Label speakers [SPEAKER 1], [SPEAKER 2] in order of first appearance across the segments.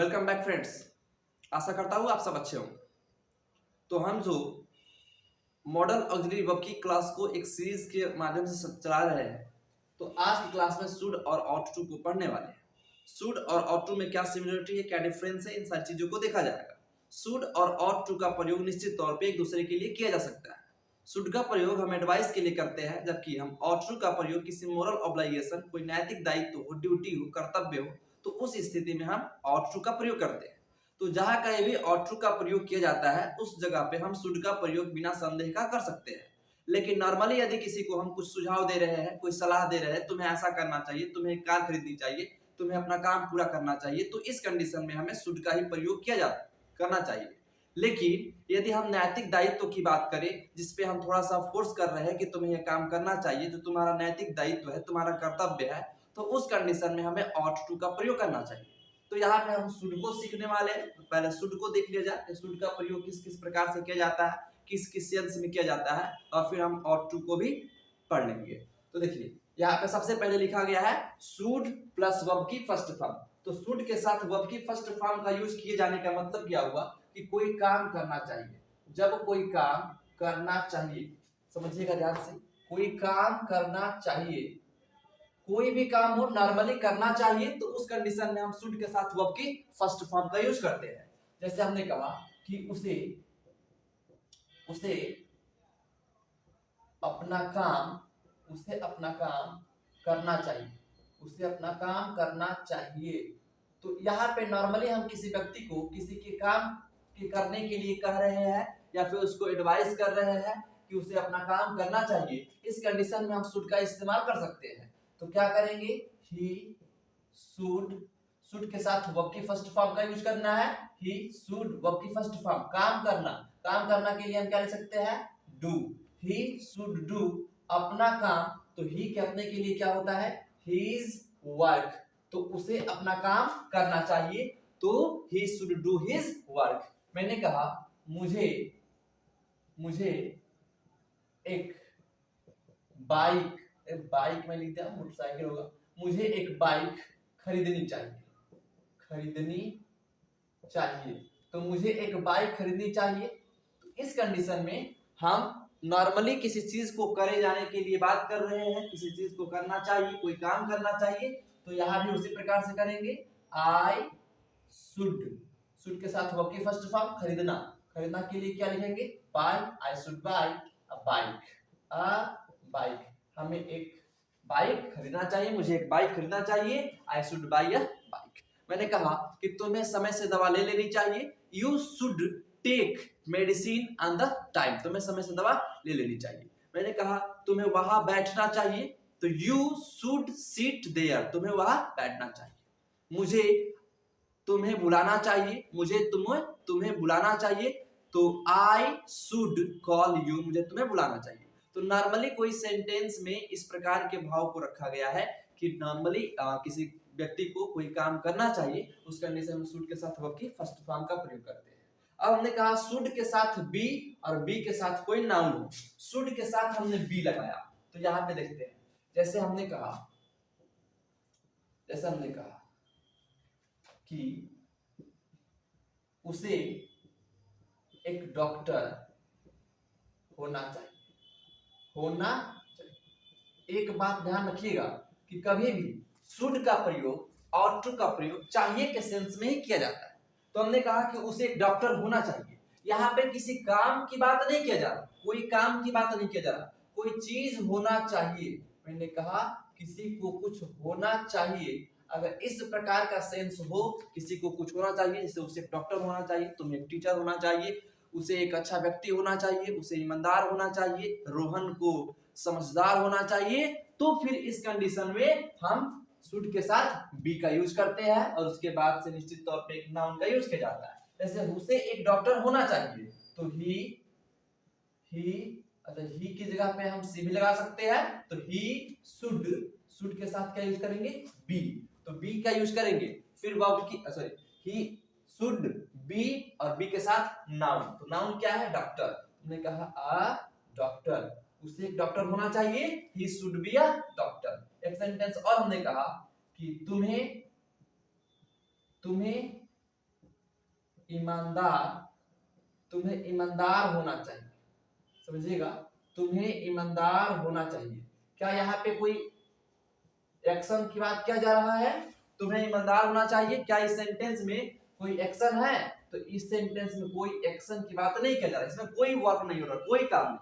[SPEAKER 1] Welcome back friends. आशा करता हूँ आप सब अच्छे हो। तो हम जो मॉडल ऑक्सिलरी वर्ब की क्लास को एक सीरीज के माध्यम से चला रहे हैं, तो आज की क्लास में शुड और ऑट टू को पढ़ने वाले हैं। शुड और ऑट टू में क्या सिमिलरिटी है, क्या डिफरेंस है, इन सारी चीजों को देखा जाएगा। शुड और ऑट टू का प्रयोग निश्चित तौर पे एक दूसरे के लिए किया जा सकता है। शुड का प्रयोग हम एडवाइस के लिए करते हैं, जबकि हम ऑट टू का प्रयोग किसी मोरल ऑब्लिगेशन, कोई नैतिक दायित्व हो, ड्यूटी हो, कर्तव्य हो, तो उस स्थिति में हम ऑट टू का प्रयोग करते हैं। तो जहां कहीं भी ऑट टू का प्रयोग किया जाता है, उस जगह पे हम शुड का प्रयोग बिना संदेह का कर सकते हैं। लेकिन नॉर्मली यदि किसी को हम कुछ सुझाव दे रहे हैं, कोई सलाह दे रहे हैं, तुम्हें ऐसा करना चाहिए, तुम्हें एक कार खरीदनी चाहिए, तुम्हें अपना काम पूरा करना चाहिए, तो इस कंडीशन में हमें शुड का ही प्रयोग करना चाहिए। लेकिन यदि हम नैतिक दायित्व की बात करें, जिसपे हम थोड़ा सा फोर्स कर रहे हैं कि तुम्हें यह काम करना चाहिए, जो तुम्हारा नैतिक दायित्व है, तुम्हारा कर्तव्य है, तो उस कंडीशन में हमें ऑट टू का प्रयोग करना चाहिए। तो यहाँ पे हम शुड को सीखने वाले हैं। तो पहले शुड को देख लिया जाए, शुड का प्रयोग किस किस प्रकार से किया जाता है, किस किस सेंस में किया जाता है, और फिर हम ऑट टू को भी पढ़ लेंगे। तो देखिए यहाँ पे सबसे पहले लिखा गया है शुड प्लस वर्ब की फर्स्ट फॉर्म। तो शुड के साथ वर्ब की फर्स्ट फॉर्म का यूज किए जाने का मतलब क्या हुआ कि कोई काम करना चाहिए। जब कोई काम करना चाहिए, समझिएगा ध्यान से, कोई काम करना चाहिए, कोई भी काम हो नॉर्मली करना चाहिए, तो उस कंडीशन में हम शुड के साथ वर्ब की फर्स्ट फॉर्म का यूज करते हैं। जैसे हमने कहा कि उसे उसे अपना काम करना चाहिए, उसे अपना काम करना चाहिए। तो यहाँ पे नॉर्मली हम किसी व्यक्ति को किसी के काम के करने के लिए कह रहे हैं, या फिर उसको एडवाइस कर रहे हैं कि उसे अपना काम करना चाहिए। इस कंडीशन में हम शुड का इस्तेमाल कर सकते हैं। तो क्या करेंगे, ही शुड के साथ वर्ब की फर्स्ट फॉर्म का यूज करना है। ही शुड वर्ब की फर्स्ट फॉर्म, काम करना के लिए हम क्या लिख सकते हैं, डू। ही शुड डू अपना काम, तो ही के अपने के लिए क्या होता है, हिज वर्क, तो उसे अपना काम करना चाहिए, तो he should do his work. मैंने कहा मुझे एक बाइक में लिखते हैं, मोटरसाइकिल होगा, मुझे एक बाइक खरीदनी चाहिए, तो मुझे एक बाइक खरीदनी चाहिए। तो इस कंडीशन में हम नॉर्मली किसी चीज को करे जाने के लिए बात कर रहे हैं, किसी चीज को करना चाहिए, कोई काम करना चाहिए, तो यहां भी उसी प्रकार से करेंगे। आई शुड के साथ वर्ब की फर्स्ट फॉर्म खरीदना के लिए क्या लिखेंगे, buy. I should buy a bike, हमें एक बाइक खरीदना चाहिए, मुझे एक बाइक खरीदना चाहिए। आई शुड बाय अ बाइक। मैंने कहा कि तुम्हें समय से दवा ले लेनी चाहिए। You should take medicine on the time, तुम्हें समय से दवा ले लेनी चाहिए। मैंने कहा तुम्हें वहां बैठना चाहिए, तो यू शुड सिट देयर, तुम्हें वहां बैठना चाहिए। मुझे तुम्हें बुलाना चाहिए, तुम्हें बुलाना चाहिए, तो आई शुड कॉल यू, मुझे तुम्हें बुलाना चाहिए। तो नॉर्मली कोई सेंटेंस में इस प्रकार के भाव को रखा गया है कि नॉर्मली किसी व्यक्ति को कोई काम करना चाहिए, उस कंडीशन में शुड के साथ वर्ब की फर्स्ट फॉर्म का प्रयोग करते हैं। अब हमने कहा शुड के साथ बी, और बी के साथ कोई नाउन हो। शुड के साथ हमने बी लगाया, तो यहां पे देखते हैं, जैसे हमने कहा कि उसे एक डॉक्टर होना चाहिए। एक बात ध्यान रखिएगा कि कभी भी शुड का प्रयोग और टू का प्रयोग चाहिए के सेंस में ही किया जाता है। तो हमने कहा कि उसे एक डॉक्टर होना चाहिए, यहाँ पे किसी काम की बात नहीं किया जा रहा, कोई काम की बात नहीं किया जा रहा, कोई चीज होना चाहिए। मैंने कहा किसी को कुछ होना चाहिए, अगर इस प्रकार का सेंस हो, किसी को कुछ होना चाहिए, जैसे उसे डॉक्टर होना चाहिए, तुम्हें एक टीचर होना चाहिए, उसे एक अच्छा व्यक्ति होना चाहिए, उसे ईमानदार होना चाहिए, रोहन को समझदार होना चाहिए, तो फिर इस कंडीशन में हम शुड के साथ बी का यूज करते हैं, और उसके बाद से निश्चित तौर पे एक नाउन का यूज किया जाता है। जैसे उसे एक डॉक्टर होना चाहिए, तो ही की जगह पे हम सी भी लगा सकते हैं, तो ही शुड के साथ क्या यूज करेंगे, बी, तो बी का यूज करेंगे। फिर वर्ब की ही शुड बी, और बी के साथ नाउन, तो नाउन क्या है, डॉक्टर। हमने कहा अ डॉक्टर, उसे एक डॉक्टर होना चाहिए, he should be a doctor. एक सेंटेंस और हमने कहा कि तुम्हें ईमानदार, तुम्हें ईमानदार होना चाहिए, समझिएगा, तुम्हें ईमानदार होना चाहिए। क्या यहाँ पे कोई एक्शन की बात किया जा रहा है? तुम्हें ईमानदार होना चाहिए। क्या इस सेंटेंस में कोई एक्शन है? तो इस सेंटेंस में कोई एक्शन की बात नहीं किया जा रहा, इसमें कोई वर्क नहीं हो रहा, कोई काम नहीं।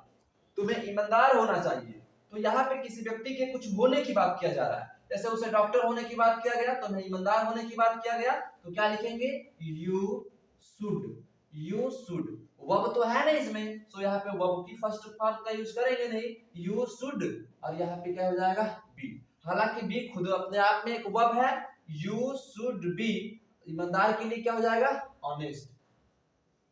[SPEAKER 1] तुम्हें ईमानदार होना चाहिए, तो यहाँ पे किसी व्यक्ति के कुछ होने की बात किया जा रहा है। जैसे उसे डॉक्टर होने की बात किया गया, तुम्हें ईमानदार होने की बात किया गया, तो क्या लिखेंगे? You should, you should. Verb तो है नहीं इसमें, तो यहाँ पे वर्ब की फर्स्ट फॉर्म का यूज करेंगे नहीं, यू शुड, और यहाँ पे क्या हो जाएगा? बी। हालांकि बी खुद अपने आप में एक वर्ब है, यू शुड बी, ईमानदार के लिए क्या हो जाएगा? Honest,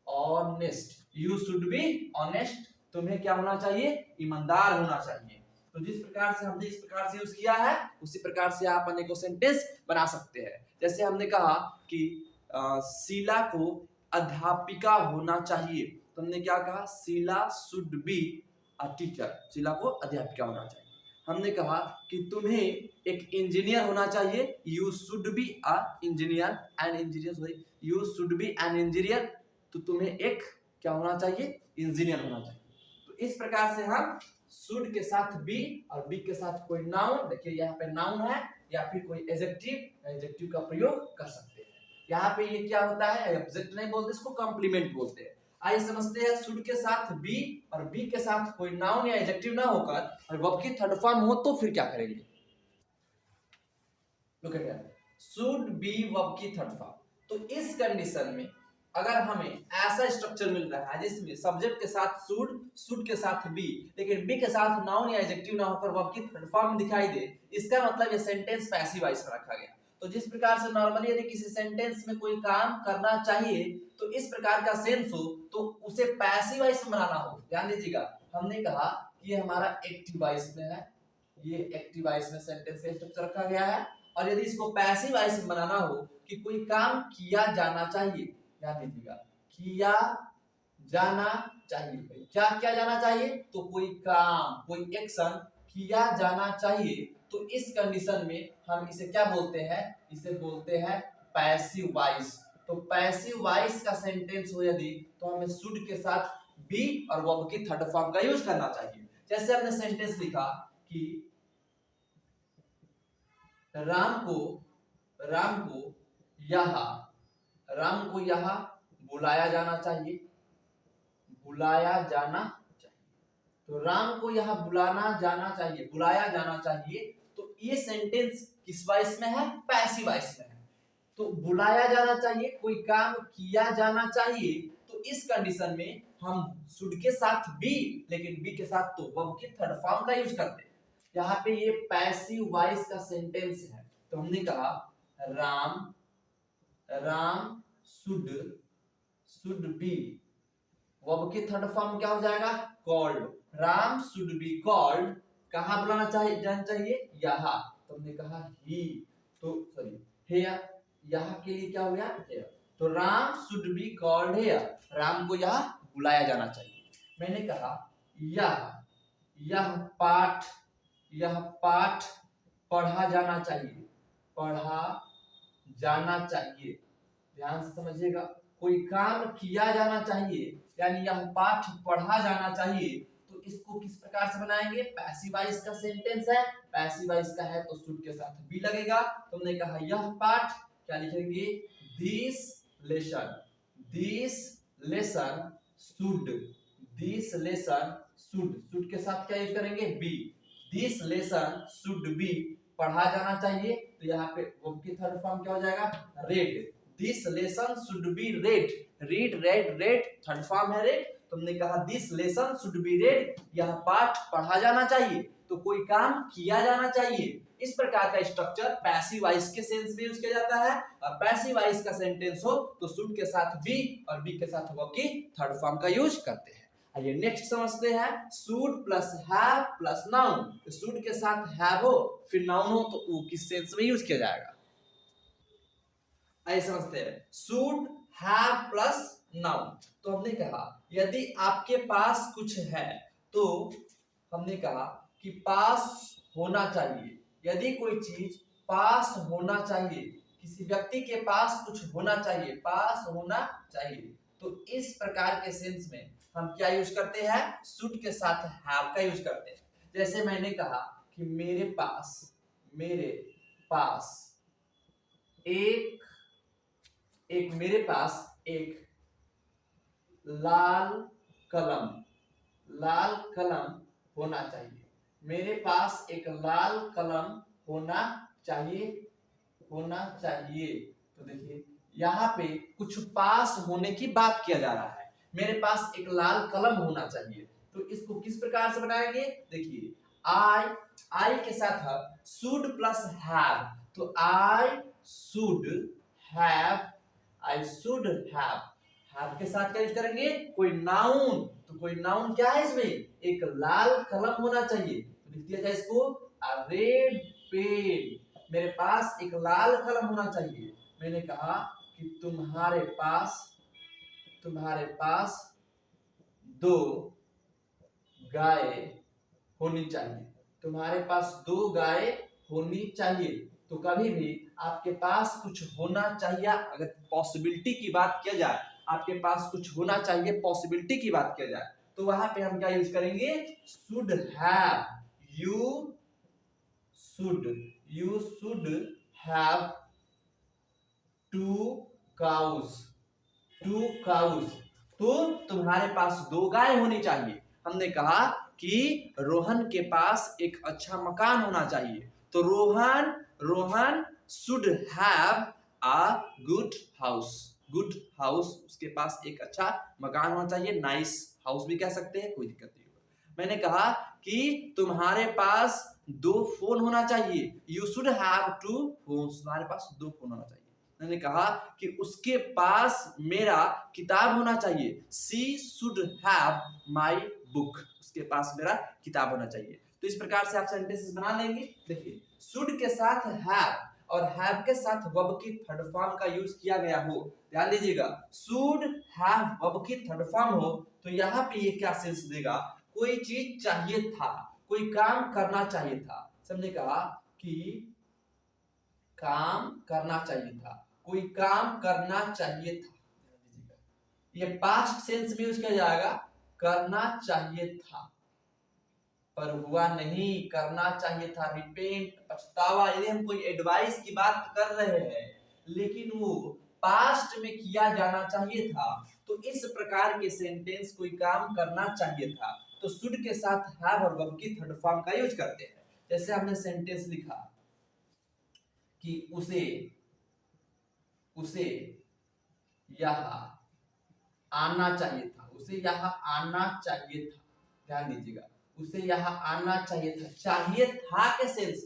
[SPEAKER 1] honest, you should be honest, तुम्हें क्या होना चाहिए? ईमानदार होना चाहिए। तो जिस प्रकार से हमने इस प्रकार से यूज किया है, उसी प्रकार से आप अनेकों सेंटेंस बना सकते हैं। जैसे हमने कहा कि शीला को अध्यापिका होना चाहिए, तो हमने क्या कहा? Sheela should be a teacher, Sheela को अध्यापिका होना चाहिए। हमने कहा कि तुम्हें एक इंजीनियर होना चाहिए, you should be a engineer, an engineer, you should be an engineer, तो तुम्हें एक क्या होना चाहिए? इंजीनियर होना चाहिए। तो इस प्रकार से हम शुड के साथ बी और बी के साथ कोई नाउन, देखिए यहाँ पे नाउन है, या फिर कोई एडजेक्टिव, एडजेक्टिव का प्रयोग कर सकते हैं। यहाँ पे ये क्या होता है? एब्जेक्ट नहीं बोलते, इसको कॉम्प्लीमेंट बोलते हैं। आइए समझते हैं, शुड के साथ बी और बी के साथ कोई नाउन या एडजेक्टिव ना होकर और वर्ब की थर्ड फॉर्म हो तो फिर क्या करेंगे? Look at that, should be verb की थर्ड फॉर्म। तो इस कंडीशन में अगर हमें ऐसा स्ट्रक्चर मिल रहा है जिसमें सब्जेक्ट के साथ शुड, शुड के साथ बी, लेकिन बी के साथ नाउन या एडजेक्टिव ना होकर वर्ब की थर्ड फॉर्म दिखाई दे, इसका मतलब ये सेंटेंस पैसिव वॉइस में रखा गया। तो जिस प्रकार से नॉर्मली यदि किसी सेंटेंस में कोई काम करना चाहिए तो इस प्रकार का सेंस हो, तो उसे पैसिव वॉइस में बनाना हो। ध्यान दीजिएगा, हमने कहा कि ये हमारा एक्टिव वॉइस में है, ये एक्टिव वॉइस में सेंटेंस का स्ट्रक्चर रखा गया है, और यदि इसको पैसिव वॉइस में बनाना हो कि कोई काम किया जाना चाहिए, ध्यान दीजिएगा, किया जाना चाहिए, क्या किया जाना चाहिए? तो कोई काम, कोई एक्शन किया जाना चाहिए, तो इस कंडीशन में हम इसे क्या बोलते हैं? इसे बोलते हैं पैसिव वॉइस। तो पैसिव वॉइस का सेंटेंस हो यदि, तो हमें शुड के साथ बी और वर्ब की थर्ड फॉर्म का यूज करना चाहिए। जैसे हमने सेंटेंस लिखा कि राम को यहाँ बुलाया जाना चाहिए, बुलाया जाना चाहिए। तो राम को यहाँ बुलाना जाना चाहिए, बुलाया जाना चाहिए, तो ये सेंटेंस किस वॉइस में है? पैसिव वॉइस में है। तो बुलाया जाना चाहिए, कोई काम किया जाना चाहिए, तो इस कंडीशन में हम शुड के साथ बी, लेकिन बी के साथ तो वर्ब की थर्ड फॉर्म का यूज करते हैं। यहाँ पे ये पैसिव वॉइस का सेंटेंस है, तो हमने कहा राम शुड बी, वर्ब की थर्ड फॉर्म क्या हो जाएगा? Called, Ram should be called, कहाँ बुलाना जाना चाहिए? यहाँ, तो हमने कहा ही, तो सॉरी हेयर, यहाँ के लिए क्या हो गया? हेयर, तो Ram should be called here, Ram को यहाँ बुलाया जाना चाहिए। मैंने कहा यह पाठ पढ़ा जाना चाहिए, पढ़ा जाना चाहिए, ध्यान से समझिएगा, कोई काम किया जाना चाहिए, यानी यह पाठ पढ़ा जाना चाहिए, तो इसको किस प्रकार से बनाएंगे? पैसिव वॉइस का सेंटेंस है, पैसिव वॉइस का है तो शुड के साथ बी लगेगा। तुमने कहा यह पाठ, क्या लिखेंगे? दिस लेसन शुड के साथ क्या यूज करेंगे? Be, this lesson should be, पढ़ा जाना चाहिए, तो यहाँ पे वर्ब की थर्ड फॉर्म क्या हो जाएगा? Red, this lesson should B red, red third form है रेड। तुमने कहा this lesson should B red, यह पाठ पढ़ा जाना चाहिए, तो कोई काम किया जाना चाहिए। इस प्रकार का स्ट्रक्चर पैसिव वॉइस के सेंस में यूज किया जाता है, और पैसिव वॉइस का सेंटेंस हो तो शुड के साथ बी और बी के साथ वर्ब की थर्ड फॉर्म का यूज करते हैं। आइए नेक्स्ट समझते हैं, should plus have plus noun. तो शुड के साथ हैव हो फिर नाउन हो तो वो किस सेंस में यूज किया जाएगा? आइए समझते हैं, शुड हैव प्लस नाउन। तो हमने कहा यदि आपके पास कुछ है, तो हमने कहा कि पास होना चाहिए, यदि कोई चीज पास होना चाहिए, किसी व्यक्ति के पास कुछ होना चाहिए, पास होना चाहिए। तो इस प्रकार के सेंस में हम क्या यूज करते हैं, शुड के साथ हैव का यूज करते हैं। जैसे मैंने कहा कि मेरे पास मेरे पास एक लाल कलम होना चाहिए। मेरे पास एक लाल कलम होना चाहिए। तो देखिए यहाँ पे कुछ पास होने की बात किया जा रहा है। मेरे पास एक लाल कलम होना चाहिए, तो इसको किस प्रकार से बनाएंगे, देखिए आई के साथ शुड प्लस हैव, तो आई शुड हैव के साथ क्या यूज करेंगे, कोई नाउन। तो कोई नाउन क्या है इसमें, एक लाल कलम होना चाहिए। तो लिख दिया जाए इसको अ रेड पेन। मेरे पास एक लाल कलम होना चाहिए। मैंने कहा कि तुम्हारे पास 2 गाय होनी चाहिए। तुम्हारे पास 2 गाय होनी चाहिए। तो कभी भी आपके पास कुछ होना चाहिए, अगर पॉसिबिलिटी की बात किया जाए, आपके पास कुछ होना चाहिए, पॉसिबिलिटी की बात किया जाए, तो वहां पे हम क्या यूज करेंगे, should have. You should have 2 cows। तो तुम्हारे पास 2 गाय होनी चाहिए। हमने कहा कि रोहन के पास एक अच्छा मकान होना चाहिए। तो Rohan should have a good house. उसके पास एक अच्छा मकान होना चाहिए, नाइस हाउस भी कह सकते हैं, कोई दिक्कत नहीं होगा। मैंने कहा कि तुम्हारे पास 2 फोन होना चाहिए। You should have 2 phones. तुम्हारे पास 2 फोन होना चाहिए। मैंने कहा कि उसके पास मेरा किताब होना चाहिए। She should have my book. उसके पास मेरा किताब होना चाहिए। तो इस प्रकार से आप सेंटेंसेस बना लेंगे। देखिए शुड के साथ हैव और हैव के साथ वर्ब की थर्ड फॉर्म का यूज किया गया हो, ध्यान दीजिएगा, शुड हैव वर्ब की थर्ड फॉर्म हो, तो यहाँ पे ये क्या सेंस देगा, कोई चीज चाहिए था, कोई काम करना चाहिए था। सबने कहा कि काम करना चाहिए था, कोई काम करना चाहिए था। ये पास्ट सेंस में यूज किया जाएगा, करना चाहिए था पर हुआ नहीं, करना चाहिए था, रिपेंट, पछतावा। यदि हम कोई एडवाइस की बात कर रहे हैं लेकिन वो पास्ट में किया जाना चाहिए था, तो इस प्रकार के सेंटेंस कोई काम करना चाहिए था, तो शुड के साथ हैव और वर्ब की थर्ड फॉर्म का यूज करते हैं। जैसे हमने सेंटेंस लिखा कि उसे यहाँ आना चाहिए था, उसे यहाँ आना चाहिए था। ध्यान दीजिएगा, उसे यहाँ आना चाहिए था। चाहिए था के सेंस,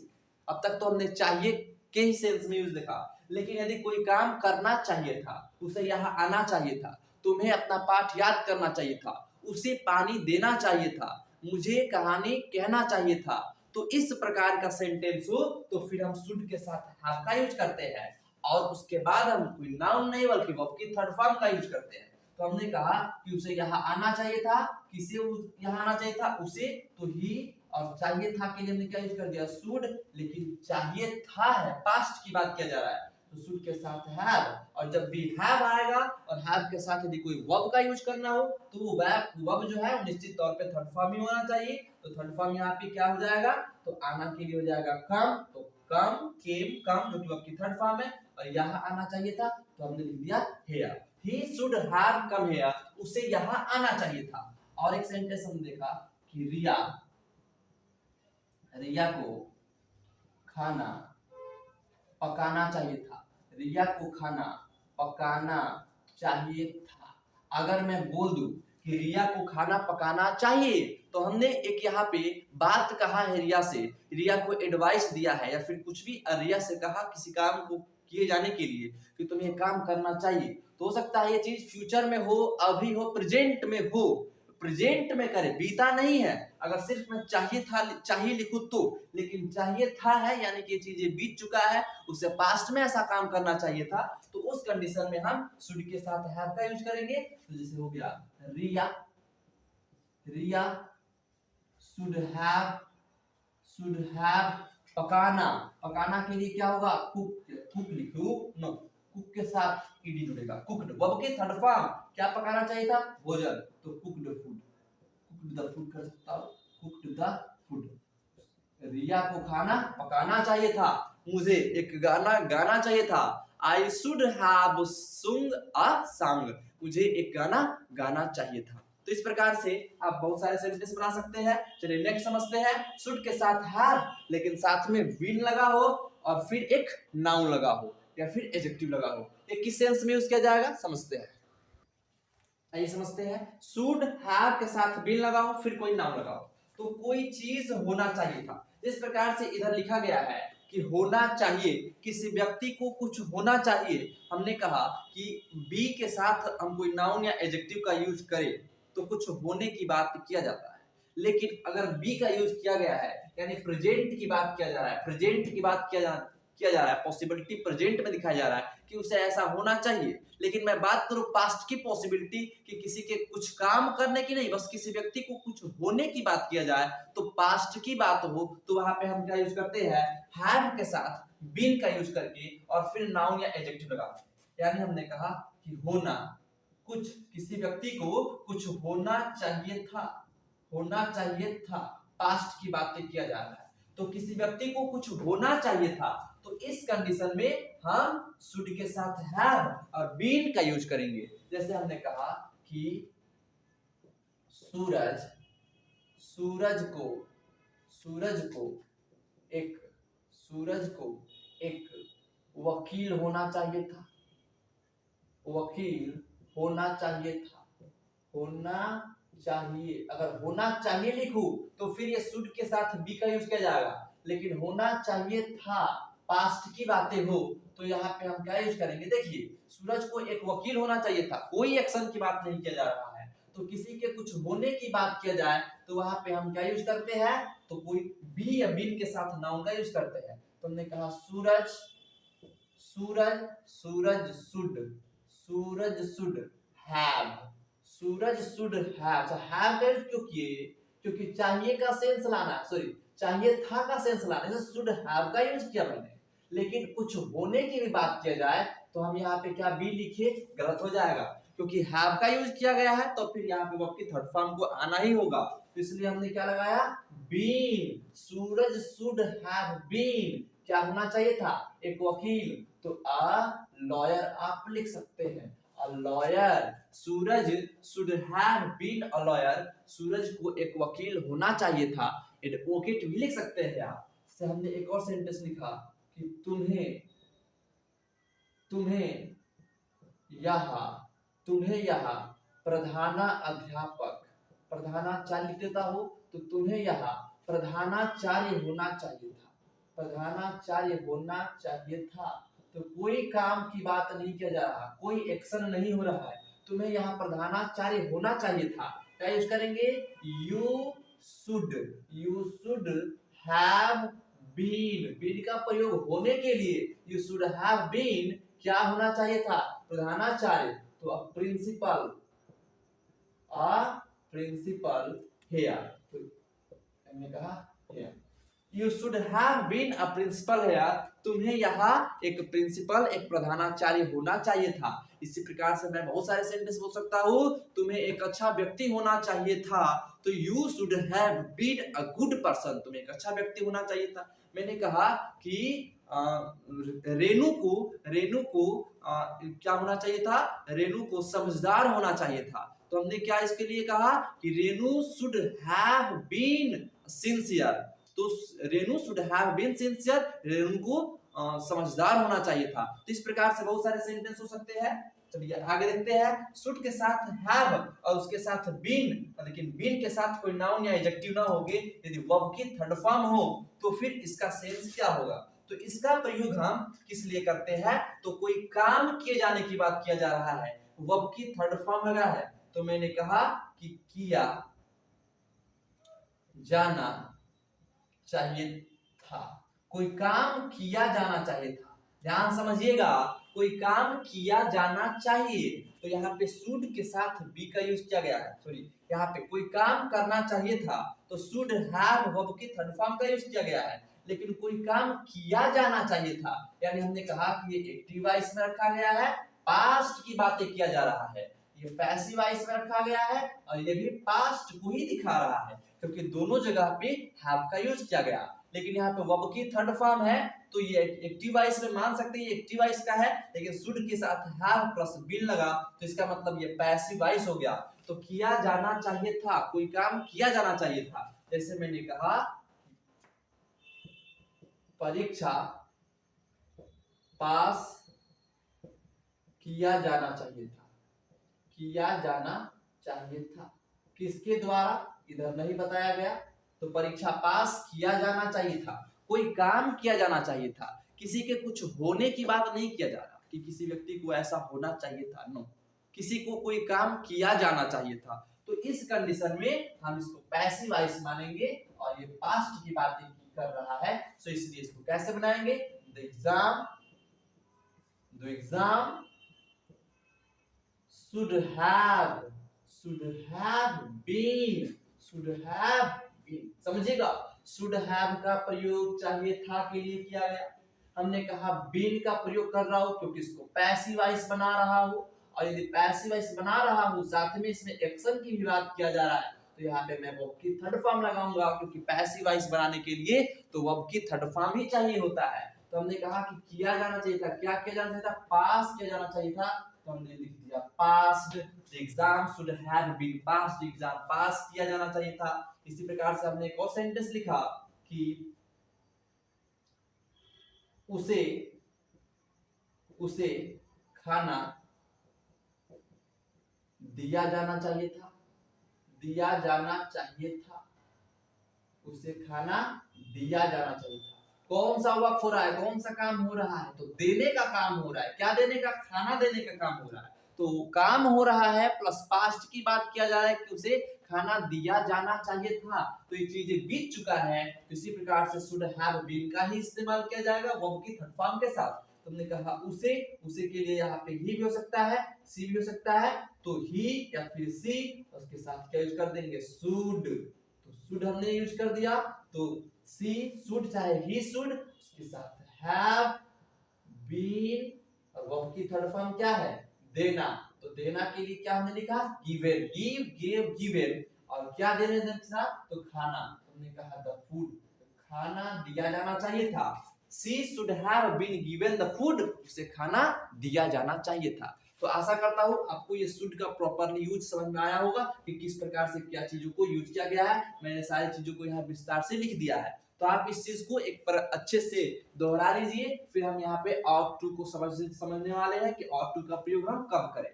[SPEAKER 1] अब तक तो हमने चाहिए के ही सेंस में यूज देखा, लेकिन यदि कोई काम करना चाहिए था, उसे यहाँ आना चाहिए था, तुम्हें अपना पाठ याद करना चाहिए था, उसे पानी देना चाहिए था, मुझे कहानी कहना चाहिए था, तो इस प्रकार का सेंटेंस हो तो फिर हम शुड के साथ हैव का यूज करते हैं, और उसके बाद हम कोई नाउन नहीं बल्कि वर्ब की थर्ड फॉर्म का यूज करते हैं। तो हमने कहा कि उसे यहाँ आना चाहिए था, किसे यहाँ आना चाहिए था, उसे, तो ही, और चाहिए था के लिए हमने क्या यूज कर दिया, शुड, लेकिन चाहिए था है, पास्ट की बात किया जा रहा है, तो शुड के साथ हैव, और जब भी हैव आएगा और हैव के साथ यदि कोई वर्ब का यूज करना हो तो वो वर्ब जो है निश्चित तौर पे थर्ड फॉर्म ही होना चाहिए। तो थर्ड फॉर्म यहाँ पे क्या हो जाएगा, तो आना के लिए हो जाएगा कम, तो कम, केम, कम, जो कि वर्ब की थर्ड फॉर्म है, और यहाँ आना चाहिए था तो हमने लिख दिया here। He should have come here, उसे यहाँ आना चाहिए था। और एक सेंटेंस हम देखा कि रिया को खाना पकाना चाहिए था। रिया को खाना पकाना चाहिए था। अगर मैं बोल दूं कि रिया को खाना पकाना चाहिए, तो हमने एक यहाँ पे बात कहा है रिया से, रिया को एडवाइस दिया है, या फिर कुछ भी रिया से कहा किसी काम को किए जाने के लिए कि तुम्हें काम करना चाहिए, तो हो सकता है ये चीज फ्यूचर में हो, अभी हो, प्रेजेंट में हो, प्रेजेंट में करे, बीता नहीं है। अगर सिर्फ मैं चाहिए लिखूं तो, लेकिन चाहिए था है यानी कि ये चीज बीत चुका है, उसे पास्ट में ऐसा काम करना चाहिए था, तो उस कंडीशन में हम शुड के साथ हैव का यूज करेंगे। तो जैसे हो गया रिया शुड हैव पकाना, पकाना के लिए क्या होगा, कुक, कुक लिखो नो, कुक के साथ ईडी जुड़ेगा, कुक्ड। वर्ब की थर्ड फॉर्म क्या पकाना चाहिए था, भोजन, तो cooked food, cooked the food कर सकता हूं, कुक्ड द फूड। रिया को खाना पकाना चाहिए था, मुझे एक गाना गाना चाहिए था, आई शुड हैव सुंग अ सॉन्ग, मुझे एक गाना गाना चाहिए था। तो इस प्रकार से आप बहुत सारे सेंटेंस बना सकते हैं। चलिए नेक्स्ट समझते हैं। शुड के साथ हैव लेकिन साथ में विल लगा हो और फिर एक नाउन लगा हो या फिर एडजेक्टिव लगा हो, ये किस सेंस में यूज किया जाएगा समझते हैं। आइए समझते हैं। शुड हैव के साथ विल लगा हो फिर कोई नाउन लगा हो, तो कोई चीज होना चाहिए था। इस प्रकार से इधर लिखा गया है कि होना चाहिए, किसी व्यक्ति को कुछ होना चाहिए। हमने कहा कि बी के साथ हम कोई नाउन या एडजेक्टिव का यूज करें तो कुछ होने की बात किया जाता है, लेकिन अगर बी का यूज किया गया है यानी प्रेजेंट की बात किया जा रहा है, प्रेजेंट की बात किया जा रहा है, पॉसिबिलिटी प्रेजेंट में दिखाया जा रहा है कि उसे ऐसा होना चाहिए। लेकिन मैं बात करूं पास्ट की पॉसिबिलिटी कि किसी के कुछ काम करने की नहीं, बस किसी व्यक्ति को कुछ होने की बात किया जाए, तो पास्ट की बात हो तो वहां पे हम क्या यूज करते हैं, हैव के साथ बीन का यूज करके और फिर नाउन या एडजेक्टिव लगाते हैं। यानी हमने कहा कि होना, कुछ, किसी व्यक्ति को कुछ होना चाहिए था, होना चाहिए था, पास्ट की बातें किया जा रहा है, तो किसी व्यक्ति को कुछ होना चाहिए था, तो इस कंडीशन में हम शुड के साथ हैव और बीन का यूज करेंगे। जैसे हमने कहा कि सूरज, सूरज को, सूरज को एक, सूरज को एक वकील होना चाहिए था, वकील होना चाहिए था, होना चाहिए। अगर होना चाहिए लिखूं तो फिर ये शुड के साथ बी का यूज किया जाएगा, लेकिन होना चाहिए था पास्ट की बातें हो तो यहाँ पे हम क्या यूज करेंगे, देखिए सूरज को एक वकील होना चाहिए था, कोई एक्शन की बात नहीं किया जा रहा है, तो किसी के कुछ होने की बात किया जाए तो वहां पे हम क्या यूज करते हैं, तो कोई बी या बीन के साथ नाउन का यूज करते हैं। तो हमने कहा Suraj, Suraj, Suraj should, Suraj should have, Suraj should have. तो हैव का यूज क्यों किए, क्योंकि चाहिए का सेंस लाना है, सॉरी चाहिए था का सेंस लाने से शुड हैव का यूज किया मैंने। लेकिन कुछ होने की भी बात किया जाए तो हम यहाँ पे क्या बी लिखे, गलत हो जाएगा, क्योंकि हैव का यूज किया गया है तो फिर यहाँ पे वर्ब की थर्ड फॉर्म को आना ही होगा, तो इसलिए हमने क्या लगाया, been. Suraj should have been, क्या होना चाहिए था, एक वकील, तो अ लॉयर आप लिख सकते हैं, a lawyer. Suraj should have been a lawyer, Suraj को एक वकील होना चाहिए था, एडवोकेट भी लिख सकते हैं आप। से हमने एक और सेंटेंस लिखा कि तुम्हें, तुम्हें यहाँ, तुम्हें यहाँ प्रधाना अध्यापक, प्रधानाचार्य लिख देता हो तो तुम्हें यहाँ प्रधानाचार्य होना चाहिए था, प्रधानाचार्य होना चाहिए था। तो कोई काम की बात नहीं किया जा रहा, कोई एक्शन नहीं हो रहा है, तुम्हें यहाँ प्रधानाचार्य होना चाहिए था, क्या यूज करेंगे, you should, you should have been, been का प्रयोग होने के लिए, यू शुड हैव बीन क्या होना चाहिए था, प्रधानाचार्य, तो अब प्रिंसिपल, अ प्रिंसिपल हेयर, तो हमने कहा here, you should have been a principal here, तुम्हें यहाँ एक प्रिंसिपल, एक प्रधानाचार्य होना चाहिए था। इसी प्रकार से मैं बहुत सारे सेंटेंस बोल सकता हूँ, तुम्हें एक अच्छा व्यक्ति होना चाहिए था, तो you should have been a good person, तुम्हें एक अच्छा व्यक्ति होना चाहिए था। मैंने कहा कि रेनू को, रेनू को क्या होना चाहिए था, रेनू को समझदार होना चाहिए था, तो हमने क्या इसके लिए कहा कि Renu should have been sincere, तो Renu should have been sincere, Renu को समझदार होना चाहिए था। तो इस प्रकार से बहुत सारे सेंटेंस हो सकते हैं। चलिए आगे देखते हैं। शुड के साथ हैव और उसके साथ बीन, लेकिन बीन के साथ कोई नाउन या एडजेक्टिव ना होगे, यदि वर्ब की थर्ड फॉर्म हो तो फिर इसका सेंस क्या होगा, तो इसका प्रयोग हम किस लिए करते हैं, तो कोई काम किए जाने की बात किया जा रहा है, वर्ब की थर्ड फॉर्म लगा है, तो मैंने कहा कि किया जाना चाहिए था, कोई काम किया जाना चाहिए था, ध्यान समझिएगा, कोई काम किया जाना चाहिए, तो यहाँ पे शुड के साथ बी का यूज किया गया है, सॉरी यहाँ पे कोई काम करना चाहिए था, तो शुड हैव वर्ब की थर्ड फॉर्म का यूज किया गया है। लेकिन कोई काम किया जाना चाहिए था, यानी हमने कहा कि ये एक्टिव वॉइस में रखा गया है, पास्ट की बातें किया जा रहा है। ये पैसिव वॉइस में रखा गया है और ये भी पास्ट को ही दिखा रहा है, क्योंकि दोनों जगह पे हैव का यूज किया गया। लेकिन यहाँ पे वर्ब की थर्ड फॉर्म है, तो ये एक्टिव वॉइस में मान सकते हैं ये एक्टिव वॉइस का है, लेकिन शुड के साथ हैव प्लस बीन लगा तो इसका मतलब ये पैसिव वॉइस हो गया। तो किया जाना चाहिए था, कोई काम किया जाना चाहिए था। जैसे मैंने कहा परीक्षा पास किया जाना चाहिए था, किया जाना चाहिए था। किसके द्वारा, इधर नहीं बताया गया, तो परीक्षा पास किया जाना चाहिए था, कोई काम किया जाना चाहिए था। किसी के कुछ होने की बात नहीं किया जा रहा कि किसी व्यक्ति को ऐसा होना चाहिए था, नो, किसी को कोई काम किया जाना चाहिए था। तो इस कंडीशन में हम इसको पैसिव वॉइस मानेंगे और ये पास्ट की बातें कर रहा है, तो इसलिए इसको कैसे बनाएंगे, the exam should have been, समझिएगा, should have का प्रयोग चाहिए था के लिए किया गया। हमने कहा been का प्रयोग कर रहा हूं क्योंकि इसको पैसिव वॉइस बना रहा हूं, और यदि पैसिव वॉइस बना रहा हूं साथ में इसमें एक्शन की भी बात किया जा रहा है, तो यहाँ पे मैं वर्ब की थर्ड फॉर्म लगाऊंगा, क्योंकि पैसिव वॉइस बनाने के लिए तो वर्ब की थर्ड फॉर्म ही चाहिए होता है। तो हमने कहा कि किया जाना चाहिए था, क्या किया जाना चाहिए था, पास किया जाना चाहिए था, तो हमने लिख दिया passed, exam should have been passed, exam pass किया जाना चाहिए था। इसी प्रकार से हमने एक और सेंटेंस लिखा कि उसे खाना दिया जाना चाहिए था, दिया जाना चाहिए था, उसे खाना दिया जाना चाहिए था। कौन सा वर्क हो रहा है, कौन सा काम हो रहा है, तो देने का काम हो रहा है। क्या देने का, खाना देने का काम हो रहा है। तो काम हो रहा है प्लस पास्ट की बात किया जा रहा है कि उसे खाना दिया जाना चाहिए था, तो ये चीजें बीत चुका है, तो इसी प्रकार से शुड हैव बीन का ही इस्तेमाल किया जाएगा वर्ब की थर्ड फॉर्म के साथ। तुमने कहा उसे के लिए यहाँ पे ही भी हो सकता है, सी भी हो सकता है, तो ही या फिर सी, उसके साथ क्या यूज कर देंगे, शुड। तो शुड हमने यूज कर दिया, तो सी शुड चाहे ही शुड, उसके साथ हैव बीन, और वर्ब की थर्ड फॉर्म क्या है, देना। तो देना के लिए क्या हमने लिखा, गिवन, गिव, गिव, गिवन, और क्या देने था, तो खाना। तुमने कहा द फूड, खाना दिया जाना चाहिए था। She should have been given the food, उसे खाना दिया जाना चाहिए था। तो आशा करता हूँ आपको ये शुड का प्रॉपरली यूज समझ में आया होगा कि किस प्रकार से क्या चीजों को यूज किया गया है। मैंने सारी चीजों को यहाँ विस्तार से लिख दिया है, तो आप इस चीज को एक पर अच्छे से दोहरा लीजिए। फिर हम यहाँ पे ought to को समझने वाले हैं कि ought to का प्रयोग हम कब करें।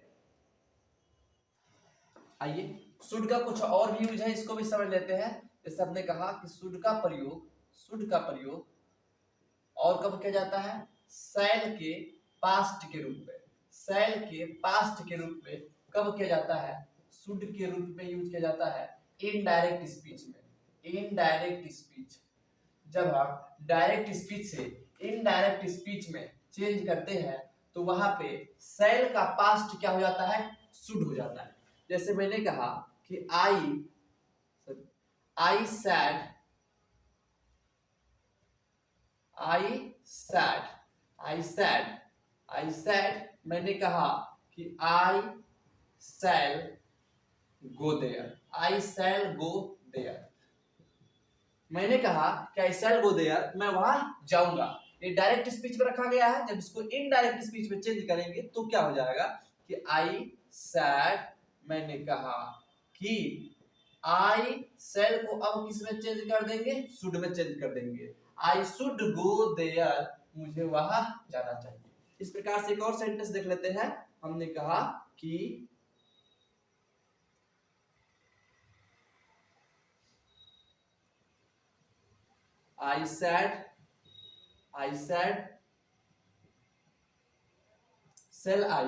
[SPEAKER 1] आइए शुड का कुछ और भी यूज है, इसको भी समझ लेते हैं। जैसे हमने कहा कि शुड का प्रयोग और कब किया जाता है, शैल के पास्ट के रूप में, शैल के पास्ट के रूप में कब किया जाता है, शुड के रूप में यूज किया जाता है इनडायरेक्ट स्पीच में। इनडायरेक्ट स्पीच, जब हम डायरेक्ट स्पीच से इनडायरेक्ट स्पीच में चेंज करते हैं तो वहां पे शैल का पास्ट क्या हो जाता है, शुड हो जाता है। जैसे मैंने कहा कि I said, मैंने कहा कि I shall go there, I shall go there, मैंने कहा कि I shall go there, मैं वहां जाऊंगा। ये डायरेक्ट स्पीच में रखा गया है, जब इसको इनडायरेक्ट स्पीच में चेंज करेंगे तो क्या हो जाएगा कि I said, मैंने कहा कि I shall को अब किस में चेंज कर देंगे, should में चेंज कर देंगे। I should go there, मुझे वहां जाना चाहिए। इस प्रकार से एक और सेंटेंस देख लेते हैं। हमने कहा कि I said, shall I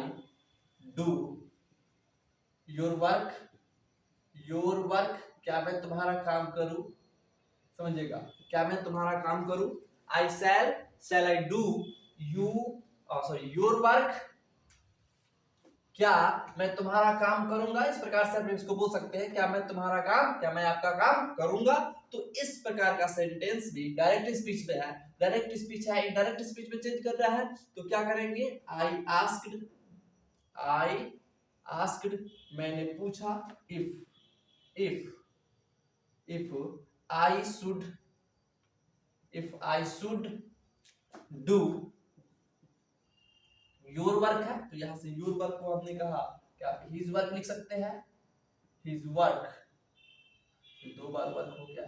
[SPEAKER 1] do your work, क्या मैं तुम्हारा काम करूं, समझिएगा, क्या मैं तुम्हारा काम करूं। I shall I do your work, क्या मैं तुम्हारा काम करूंगा, इस प्रकार से हम इसको बोल सकते हैं, क्या मैं तुम्हारा काम, क्या मैं आपका काम करूंगा। तो इस प्रकार का सेंटेंस भी डायरेक्ट स्पीच में है, डायरेक्ट स्पीच है, इनडायरेक्ट स्पीच में चेंज कर रहा है। तो क्या करेंगे, आई आस्क्ड, मैंने पूछा, if I should do your work है, तो यहां से योर वर्क को हमने कहा क्या हिज वर्क लिख सकते हैं, हिज वर्क, दो बार वर्क हो गया,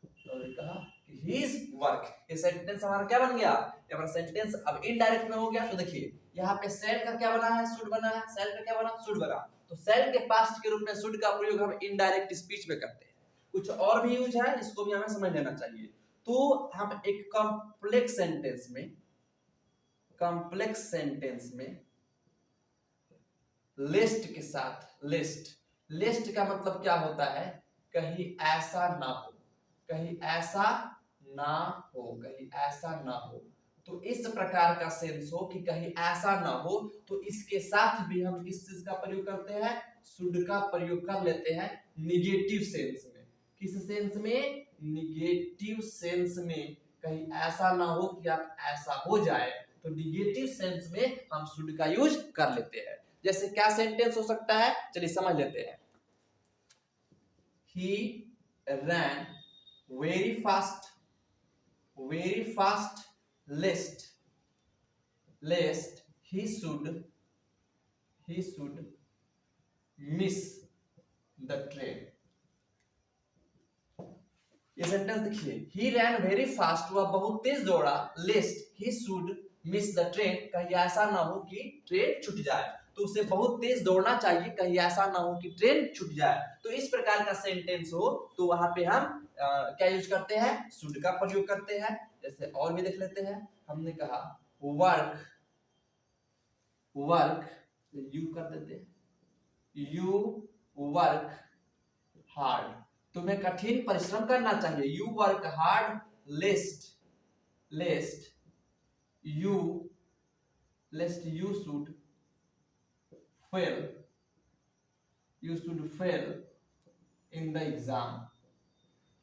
[SPEAKER 1] तो कहा कि हिज वर्क। ये सेंटेंस हमारा क्या बन गया, ये हमारा सेंटेंस अब इनडायरेक्ट में हो गया। तो देखिए यहाँ पे सेल का क्या बना है, शुड बना है, सेल का क्या बना, शुड बना। तो सेल के पास्ट के रूप में शुड का प्रयोग हम इनडायरेक्ट स्पीच में करते हैं। कुछ और भी यूज है, इसको भी हमें समझ लेना चाहिए। तो हम एक कॉम्प्लेक्स सेंटेंस में लिस्ट के साथ, लिस्ट का मतलब क्या होता है, कहीं ऐसा ना हो, कहीं ऐसा ना हो। तो इस प्रकार का सेंस हो कि कहीं ऐसा ना हो, तो इसके साथ भी हम किस चीज का प्रयोग करते हैं, शुड का प्रयोग कर लेते हैं निगेटिव सेंस में। किस सेंस में, निगेटिव सेंस में। कहीं ऐसा ना हो कि आप ऐसा हो जाए, तो निगेटिव सेंस में हम शुड का यूज कर लेते हैं। जैसे क्या सेंटेंस हो सकता है, चलिए समझ लेते हैं। He ran very fast lest he should miss the train। ये सेंटेंस देखिए, he ran very fast, वह बहुत तेज दौड़ा, lest he should miss the train, कहीं ऐसा ना हो कि ट्रेन छूट जाए। तो उसे बहुत तेज दौड़ना चाहिए, कहीं ऐसा ना हो कि ट्रेन छूट जाए। तो इस प्रकार का सेंटेंस हो तो वहां पे हम क्या यूज करते हैं, शुड का प्रयोग करते हैं। जैसे और भी देख लेते हैं, हमने कहा वर्क यू कर देते हैं, यू वर्क हार्ड, तुम्हें कठिन परिश्रम करना चाहिए। You work hard लेस्ट you should fail in the exam.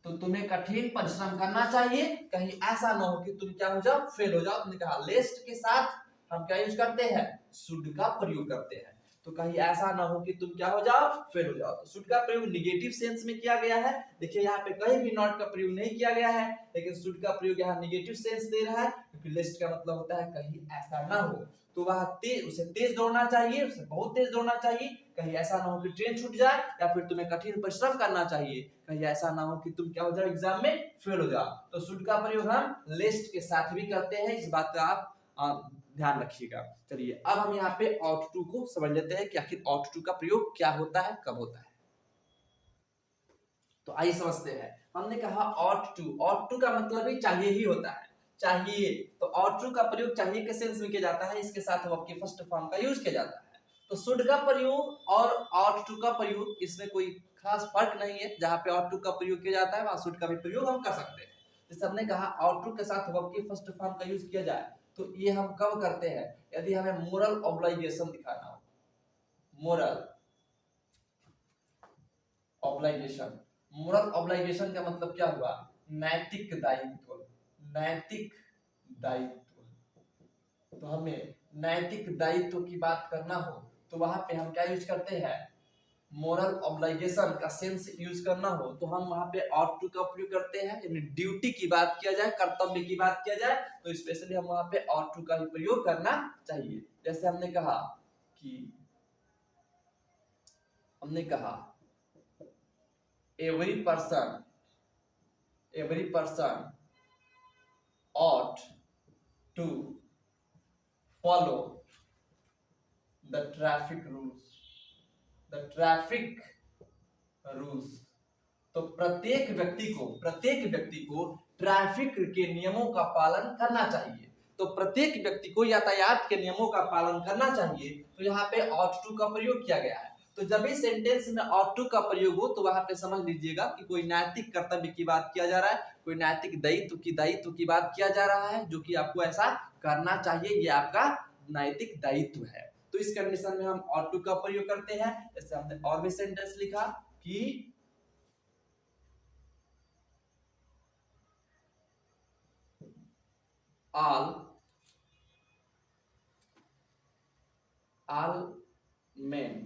[SPEAKER 1] तो तुम्हें कठिन परिश्रम करना चाहिए, कहीं ऐसा ना हो कि तुम क्या हो जाओ, फेल हो जाओ। तुमने कहा लेस्ट के साथ हम क्या यूज करते हैं, शुड का प्रयोग करते हैं। तो कहीं ऐसा ना हो कि तुम क्या हो जाओ, फेल हो जाओ। तो शुड का प्रयोग निगेटिव सेंस में किया गया है। देखिए यहाँ पे कहीं भी नॉट का प्रयोग नहीं किया गया है, लेकिन शुड का प्रयोग यहाँ निगेटिव सेंस दे रहा है, क्योंकि लिस्ट का मतलब होता है कहीं ऐसा ना हो। तो वह उसे तेज दौड़ना चाहिए, उसे बहुत तेज दौड़ना चाहिए, कहीं ऐसा ना हो कि ट्रेन छूट जाए, या फिर तुम्हें कठिन परिश्रम करना चाहिए, कहीं ऐसा ना हो कि तुम क्या हो जाओ, एग्जाम में फेल हो जाओ। तो शुड का प्रयोग हम लिस्ट के साथ भी करते हैं, इस बात का आप ध्यान रखिएगा। चलिए अब हम यहाँ पे ought to को समझ लेते हैं कि आखिर ought to का प्रयोग क्या होता है, कब होता है। तो आइए समझते हैं। हमने कहा ought to का मतलब ही चाहिए ही होता है, चाहिए। तो ought to का प्रयोग चाहिए के सेंस में किया जाता है, इसके साथ वर्ब के फर्स्ट फॉर्म का यूज किया जाता है। तो should का प्रयोग और ought to का प्रयोग, इसमें कोई खास फर्क नहीं है। जहां पे ought to का प्रयोग किया जाता है वहां should का भी प्रयोग हम कर सकते हैं। जैसे हमने कहा ought to के साथ वर्ब के फर्स्ट फॉर्म का यूज किया जाए, तो ये हम कब करते हैं, यदि हमें मोरल ऑब्लिगेशन दिखाना हो। मोरल ऑब्लिगेशन का मतलब क्या हुआ, नैतिक दायित्व। तो हमें नैतिक दायित्व की बात करना हो, तो वहां पे हम क्या यूज करते हैं, मोरल ऑब्लिगेशन का सेंस यूज करना हो, तो हम वहां पे ought to का प्रयोग करते हैं। यानी ड्यूटी की बात किया जाए, कर्तव्य की बात किया जाए, तो स्पेशली हम वहां पे ought to का ही प्रयोग करना चाहिए। जैसे हमने कहा every person ought to follow the traffic rules। तो प्रत्येक व्यक्ति को ट्रैफिक के नियमों का पालन करना चाहिए। तो प्रत्येक व्यक्ति को यातायात के नियमों का पालन करना चाहिए। तो यहाँ पे ought to का प्रयोग किया गया है। तो जब भी सेंटेंस में ought to का प्रयोग हो, तो वहां पे समझ लीजिएगा कि कोई नैतिक कर्तव्य की बात किया जा रहा है, कोई नैतिक दायित्व की बात किया जा रहा है, जो कि आपको ऐसा करना चाहिए, ये आपका नैतिक दायित्व है। तो तो इस कंडीशन में हम ought to का प्रयोग करते हैं। जैसे हमने और भी सेंटेंस लिखा कि all men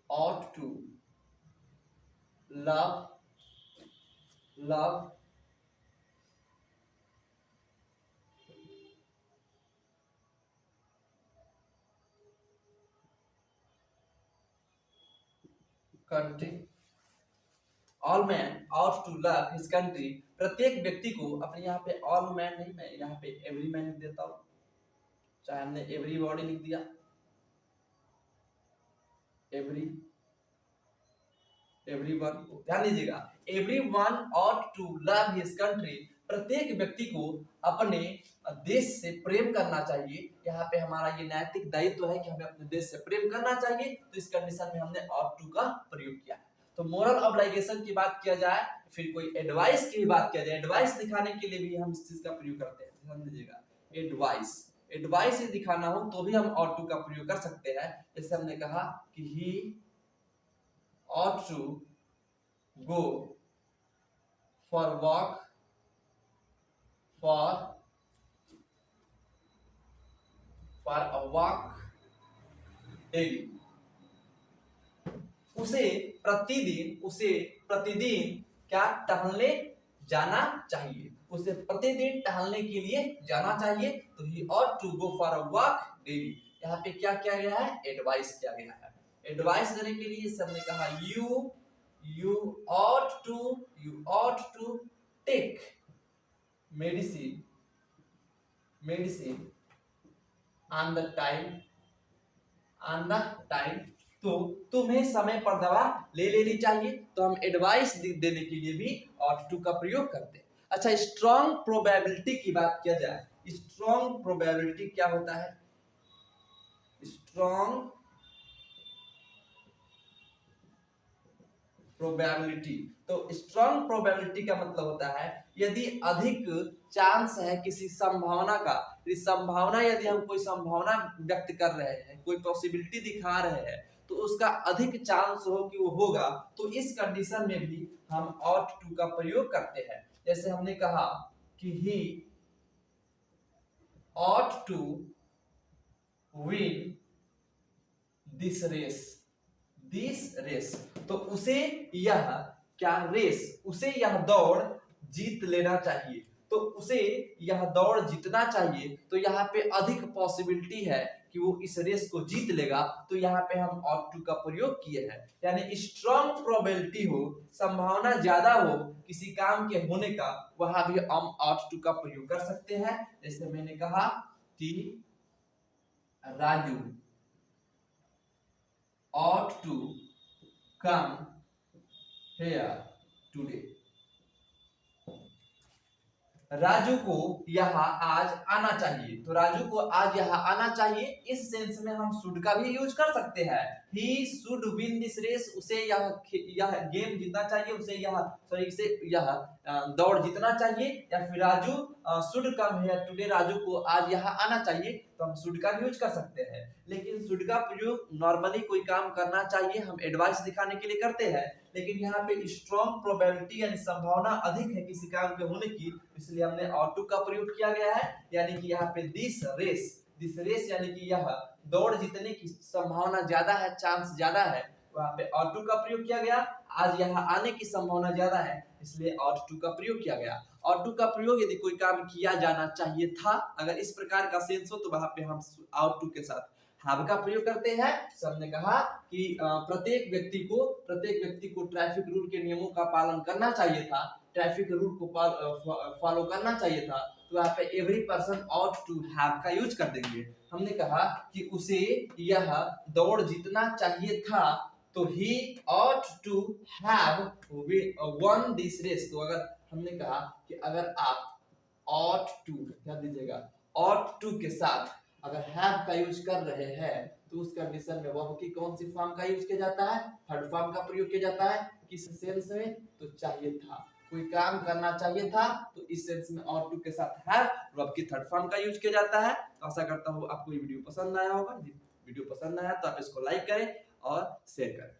[SPEAKER 1] ought to love country। All man ought to love his country। प्रत्येक व्यक्ति को, अपने यहाँ पे ऑल मैन नहीं, मैं यहाँ पे एवरी मैन लिख देता हूँ, चाहे हमने एवरी बॉडी लिख दिया, एवरीवन। ध्यान दीजिएगा, everyone ought to love his country। प्रत्येक व्यक्ति को अपने देश से प्रेम करना चाहिए। यहाँ पे हमारा ये नैतिक दायित्व है कि हमें अपने देश से प्रेम करना चाहिए, तो इस कंडीशन में हमने ought to का प्रयोग किया। तो मोरल ऑब्लिगेशन की बात किया जाए, फिर कोई एडवाइस की भी बात किया जाए, एडवाइस दिखाने के लिए भी हम इस चीज का प्रयोग करते हैं। ध्यान दीजिएगा, एडवाइस ही दिखाना हो तो भी हम ought to का प्रयोग कर सकते हैं। जैसे हमने कहा कि he ought to go for walk daily। उसे प्रतिदिन क्या टहलने जाना चाहिए, उसे प्रतिदिन टहलने के लिए जाना चाहिए। तो he ought to go for a walk daily। यहाँ पे क्या किया गया है, एडवाइस किया गया है। एडवाइस देने के लिए हमने कहा you ought to take medicine on the time। तो तुम्हें समय पर दवा ले लेनी चाहिए। तो हम एडवाइस देने के लिए भी ought to का प्रयोग करते हैं। अच्छा, स्ट्रॉन्ग प्रोबेबिलिटी की बात किया जाए, स्ट्रॉन्ग प्रोबेबिलिटी क्या होता है? स्ट्रॉन्ग प्रोबेबिलिटी, तो स्ट्रॉन्ग प्रोबेबिलिटी का मतलब होता है यदि अधिक चांस है किसी संभावना का, संभावना, यदि हम कोई संभावना व्यक्त कर रहे हैं, कोई पॉसिबिलिटी दिखा रहे हैं, तो उसका अधिक चांस हो कि वो होगा, तो इस कंडीशन में भी हम ought to का प्रयोग करते हैं। जैसे हमने कहा कि he ought to win this race। तो उसे यह क्या रेस, उसे यह दौड़ जीत लेना चाहिए। तो उसे यह दौड़ जीतना चाहिए, तो यहाँ पे अधिक पॉसिबिलिटी है कि वो इस रेस को जीत लेगा, तो यहाँ पे हम ought to का प्रयोग किए हैं। यानी स्ट्रॉन्ग प्रोबेबिलिटी हो, संभावना ज्यादा हो किसी काम के होने का, वहां भी हम ought to का प्रयोग कर सकते हैं। जैसे मैंने कहा कि Raju ought to come here today। Raju को यहाँ आज आना चाहिए, तो राजू को आज यहाँ आना चाहिए, इस सेंस में हम शुड का भी यूज कर सकते हैं। he should win this race, उसे यह गेम जीतना चाहिए, उसे यह दौड़ जीतना चाहिए। या फिर Raju should come here today, Raju को आज यहाँ आना चाहिए, तो हम should का भी यूज कर सकते हैं। लेकिन should का प्रयोग नॉर्मली कोई काम करना चाहिए, हम एडवाइस दिखाने के लिए करते हैं, लेकिन यहाँ पे स्ट्रॉन्ग प्रोबेबिलिटी यानी संभावना अधिक है किसी काम के होने की, इसलिए हमने ought to का प्रयोग किया गया है। यानी कि यहाँ पे दिस रेस यानी कि यह दौड़ जीतने की संभावना ज्यादा है, चांस ज्यादा है, वहाँ पे ought to का प्रयोग किया गया। आज यहाँ आने की संभावना ज्यादा है, इसलिए ought to का प्रयोग किया गया। ought to का प्रयोग यदि कोई काम किया जाना चाहिए था, अगर इस प्रकार का सेंस हो, तो वहाँ पे हम ought to के साथ have का प्रयोग करते हैं। सबने कहा कि प्रत्येक व्यक्ति को ट्रैफिक रूल के नियमों का पालन करना चाहिए था, ट्रैफिक रूल को फॉलो करना चाहिए था, तो यहाँ पे every person ought to have का यूज कर देंगे। हमने कहा कि उसे यह दौड़ जीतना चाहिए था, तो he ought to have won this race। तो अगर हमने कहा कि अगर आप ought to, ध्यान दीजिएगा, ought to के साथ अगर have का यूज कर रहे हैं, तो उस कंडीशन में वर्ब की कौन सी फॉर्म का यूज किया जाता है? थर्ड फॉर्म का प्रयोग किया जाता है। किस सेंस में? तो चाहिए था, कोई काम करना चाहिए था, तो इस सेंस में ought to के साथ हैव वर्ब की थर्ड फॉर्म का यूज किया जाता है। तो आशा करता हूँ आपको ये वीडियो पसंद आया होगा। वीडियो पसंद आया तो आप इसको लाइक करें और शेयर करें।